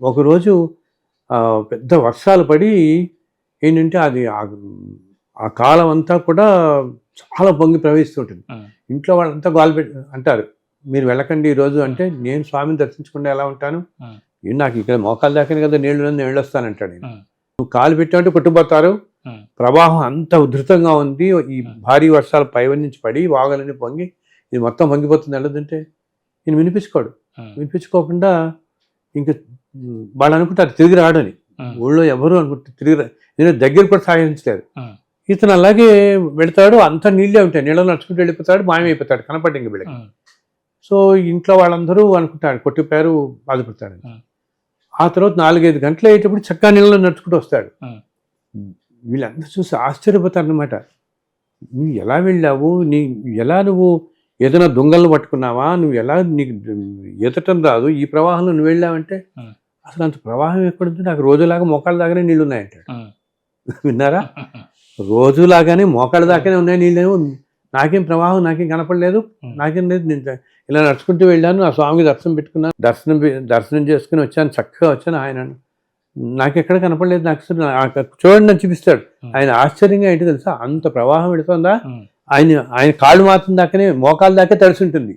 ఒకరోజు పెద్ద వర్షాలు పడి ఏంటంటే అది ఆ కాలం అంతా కూడా చాలా పొంగి ప్రవహిస్తుంటుంది. ఇంట్లో వాళ్ళంతా గోల అంటారు, మీరు వెళ్ళకండి ఈరోజు అంటే, నేను స్వామిని దర్శించకుండా ఎలా ఉంటాను, నాకు ఇక్కడ మోకాలు దాకానే కదా నీళ్ళు వస్తానంటాడు. నువ్వు కాలు పెట్టామంటే కొట్టుకుపోతారు, ప్రవాహం అంత ఉధృతంగా ఉంది, ఈ భారీ వర్షాలు పైనుంచి పడి వాగులన్నీ పొంగి ఇది మొత్తం పొంగిపోతుంది వెళ్ళదంటే నేను వినిపించుకోకుండా ఇంకా వాళ్ళు అనుకుంటారు తిరిగి రాడని. ఊళ్ళో ఎవరు అనుకుంటారు తిరిగి నేను దగ్గర కూడా సాగించలేదు. ఇతను అలాగే వెళతాడు, అంత నీళ్ళే ఉంటాయి, నీళ్ళలో నడుచుకుంటూ వెళ్ళిపోతాడు, మాయమైపోతాడు, కనపడి ఇంక వీళ్ళకి. సో ఇంట్లో వాళ్ళందరూ అనుకుంటారు కొట్టిపోయారు, బాధపడతాడు. ఆ తర్వాత 4-5 గంటలు అయ్యేటప్పుడు చక్కా నీళ్ళలో నడుచుకుంటూ వస్తాడు. వీళ్ళందరూ చూసి ఆశ్చర్యపోతారనమాట. నువ్వు ఎలా వెళ్ళావు, నువ్వు ఏదైనా దొంగలను పట్టుకున్నావా, నువ్వు ఎలా నీకు ఈదటం రాదు, ఈ ప్రవాహంలో నువ్వు వెళ్ళావంటే అసలు అంత ప్రవాహం ఎక్కడుంది, నాకు రోజులాగా మోకాళ్ళ దాకానే నీళ్ళు ఉన్నాయంటాడు. విన్నారా? రోజులాగానే మోకాళ్ళ దాకానే ఉన్నాయి నీళ్ళేమో, నాకేం ప్రవాహం నాకేం కనపడలేదు, నాకేం లేదు, నేను ఇలా నడుచుకుంటూ వెళ్ళాను, ఆ స్వామికి దర్శనం పెట్టుకున్నాను, దర్శనం చేసుకుని వచ్చాను, చక్కగా వచ్చాను, ఆయన నాకెక్కడ కనపడలేదు, నాకు చూడండి అని చూపిస్తాడు. ఆయన ఆశ్చర్యంగా ఏంటి తెలుసా, అంత ప్రవాహం పెడుతుందా, ఆయన కాళ్ళు మాత్రం దాకానే మోకాళ్ళ దాకా తడిసి ఉంటుంది.